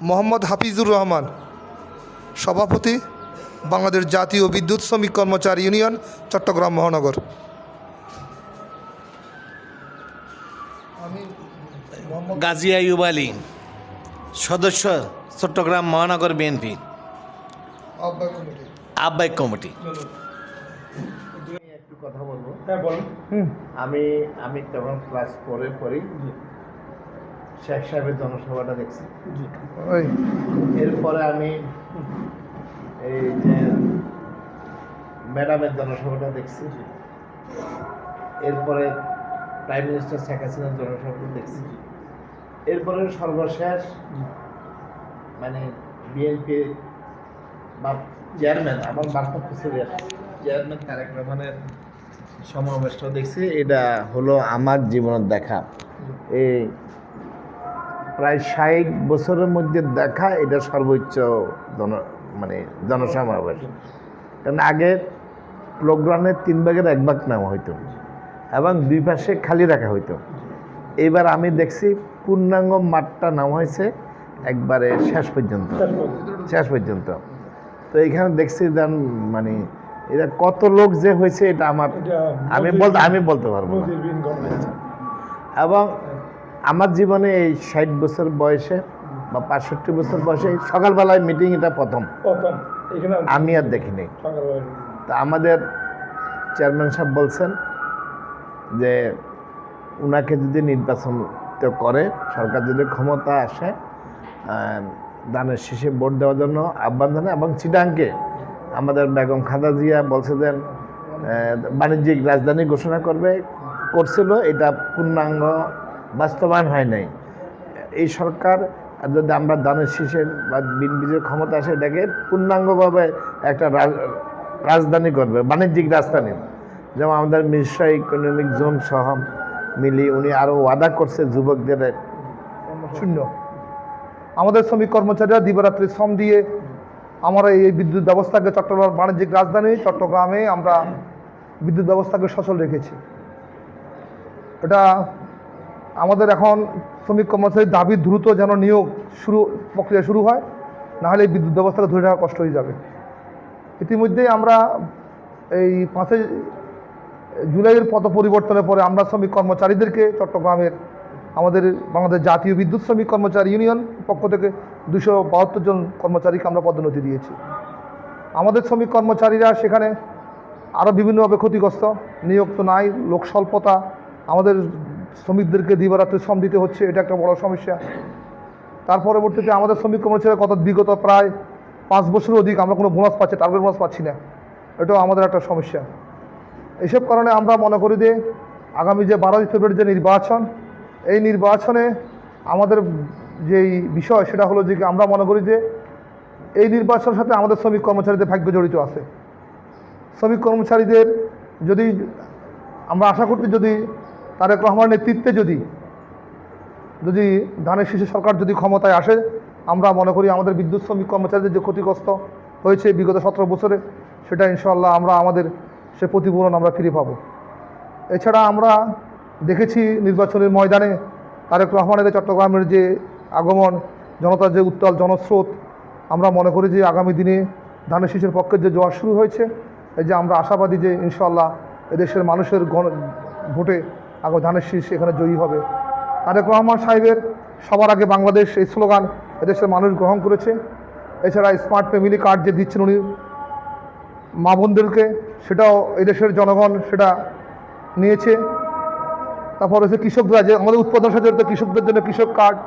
মোহাম্মদ হাফিজুর রহমান, সভাপতি, বাংলাদেশ জাতীয় বিদ্যুৎ শ্রমিক কর্মচারী ইউনিয়ন, চট্টগ্রাম মহানগর। গাজী আইয়ুব আলী, সদস্য, চট্টগ্রাম মহানগর বিএনপি আহ্বায়ক কমিটি। একটু কথা বলবো। হ্যাঁ বলুন। আমি তখন ক্লাস 4-এ পড়ি, শেখ সাহেবের জনসভাটা দেখছি। এরপরে আমি এই যে ম্যাডামের জনসভাটা দেখছি, এরপরে প্রাইম মিনিস্টার শেখ হাসিনার জনসভাটা দেখছি, এরপরে সর্বশেষ মানে বিএনপি বা চেয়ারম্যান, আমার ভারপ্রাপ্ত চেয়ারম্যান তারেক রহমানের সমাবেশটা দেখছি। এটা হলো আমার জীবনের দেখা, এই প্রায় 60 বছরের মধ্যে দেখা এটা সর্বোচ্চ জনসমাবেশ। কারণ আগে প্রোগ্রামের 3 ভাগের 1 ভাগ নেওয়া হইতো এবং 2 পাশে খালি রাখা হইতো। এবার আমি দেখছি পূর্ণাঙ্গ মাঠটা নেওয়া হয়েছে একবারে শেষ পর্যন্ত। তো এইখানে দেখছি যেন মানে এটা কত লোক যে হয়েছে এটা আমি বলতে পারবো না। এবং আমার জীবনে এই 60 বছর বয়সে বা 65 বছর বয়সে সকালবেলায় মিটিং এটা প্রথম আমি আর দেখিনি। তা আমাদের চেয়ারম্যান সাহেব বলছেন যে উনাকে যদি নির্বাচন করে, সরকার যদি ক্ষমতা আসে, ধানের শীষে ভোট দেওয়ার জন্য আহ্বান জানায়। এবং চিটাংকে আমাদের বেগম খালেদা জিয়া বলছে যে বাণিজ্যিক রাজধানী ঘোষণা করছিল, এটা পূর্ণাঙ্গ বাস্তবায়ন হয় নাই। এই সরকার যদি আমরা ধানের শীষের বা বিজয় ক্ষমতা আসে, এটাকে পূর্ণাঙ্গভাবে একটা রাজধানী করবে, বাণিজ্যিক রাজধানী। যেমন আমাদের মিশ্র ইকোনমিক জোন সহ মিলিয়ে উনি আরও ওয়াদা করছে যুবকদের শূন্য। আমাদের শ্রমিক কর্মচারীরা দিবারাত্রি শ্রম দিয়ে আমরা এই বিদ্যুৎ ব্যবস্থাকে, চট্টগ্রাম বাণিজ্যিক রাজধানী চট্টগ্রামে আমরা বিদ্যুৎ ব্যবস্থাকে সচল রেখেছি। এটা আমাদের এখন শ্রমিক কর্মচারীর দাবি দ্রুত যেন নিয়োগ প্রক্রিয়া শুরু হয়, নাহলে এই বিদ্যুৎ ব্যবস্থাকে ধরে রাখা কষ্ট হয়ে যাবে। ইতিমধ্যেই আমরা এই 5 জুলাইয়ের পথ পরিবর্তনের পরে আমরা শ্রমিক কর্মচারীদেরকে চট্টগ্রামের আমাদের বাংলাদেশ জাতীয় বিদ্যুৎ শ্রমিক কর্মচারী ইউনিয়ন পক্ষ থেকে 272 জন কর্মচারীকে আমরা পদোন্নতি দিয়েছি। আমাদের শ্রমিক কর্মচারীরা সেখানে আরও বিভিন্নভাবে ক্ষতিগ্রস্ত, নিয়োগ তো নাই, লোক স্বল্পতা, আমাদের শ্রমিকদেরকে দিবারাত্রি শ্রম দিতে হচ্ছে, এটা একটা বড় সমস্যা। তার পরবর্তীতে আমাদের শ্রমিক কর্মচারীরা বিগত প্রায় 5 বছরের অধিক আমরা কোনো বোনাস পাচ্ছি, টার্গেট বোনাস পাচ্ছি না, এটাও আমাদের একটা সমস্যা। এইসব কারণে আমরা মনে করি যে আগামী যে 12 ফেব্রুয়ারি যে নির্বাচন, এই নির্বাচনে আমাদের যেই বিষয় সেটা হলো যে আমরা মনে করি যে এই নির্বাচনের সাথে আমাদের শ্রমিক কর্মচারীদের ভাগ্য জড়িত আছে। শ্রমিক কর্মচারীদের যদি আমরা আশা করতে, যদি তারেক রহমানের নেতৃত্বে যদি ধানের শীষে সরকার যদি ক্ষমতায় আসে, আমরা মনে করি আমাদের বিদ্যুৎ শ্রমিক কর্মচারীদের যে ক্ষতিগ্রস্ত হয়েছে বিগত 17 বছরে, সেটা ইনশাআল্লাহ আমরা আমাদের সে প্রতিপূরণ আমরা ফিরে পাবো। এছাড়া আমরা দেখেছি নির্বাচনের ময়দানে তারেক রহমানের চট্টগ্রামের যে আগমন, জনতার যে উত্তাল জনস্রোত, আমরা মনে করি যে আগামী দিনে ধানের শীষের পক্ষের যে জোয়ার শুরু হয়েছে, এই যে আমরা আশাবাদী যে ইনশাআল্লাহ এদেশের মানুষের ভোটে ধানের শীষ এখানে জয়ী হবে। তারেক রহমান সাহেবের সবার আগে বাংলাদেশ এই স্লোগান এদেশের মানুষ গ্রহণ করেছে। এছাড়া স্মার্ট ফ্যামিলি কার্ড যে দিচ্ছেন উনি মা বোনদেরকে, সেটাও এদেশের জনগণ সেটা নিয়েছে। তারপর হচ্ছে কৃষকরা, যে আমাদের উৎপাদন সাথে জড়িত কৃষকদের জন্য কৃষক কার্ড,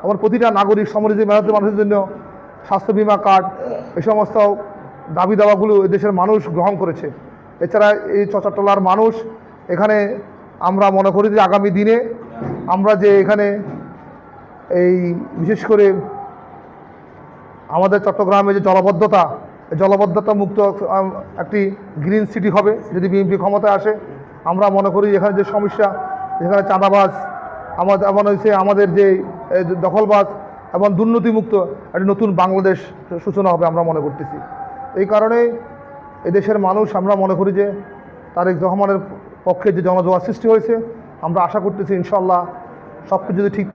আমার প্রতিটা নাগরিক সমৃদ্ধি মেহনতি মানুষের জন্য স্বাস্থ্য বিমা কার্ড, এই সমস্ত দাবি দাওয়াগুলো এদেশের মানুষ গ্রহণ করেছে। এছাড়া এই চট্টলার মানুষ এখানে আমরা মনে করি যে আগামী দিনে আমরা যে এখানে এই বিশেষ করে আমাদের চট্টগ্রামে যে জলবদ্ধতা মুক্ত একটি গ্রিন সিটি হবে যদি বিএনপি ক্ষমতায় আসে। আমরা মনে করি এখানে যে সমস্যা, যেখানে চাঁদাবাজ, আমাদের যে দখলবাজ এবং দুর্নীতিমুক্ত একটি নতুন বাংলাদেশ সূচনা হবে আমরা মনে করতেছি। এই কারণে এদেশের মানুষ আমরা মনে করি যে তারেক রহমানের পক্ষে যে জনজোয়ার সৃষ্টি হয়েছে, আমরা আশা করতেছি ইনশাআল্লাহ সব কিছু যদি ঠিক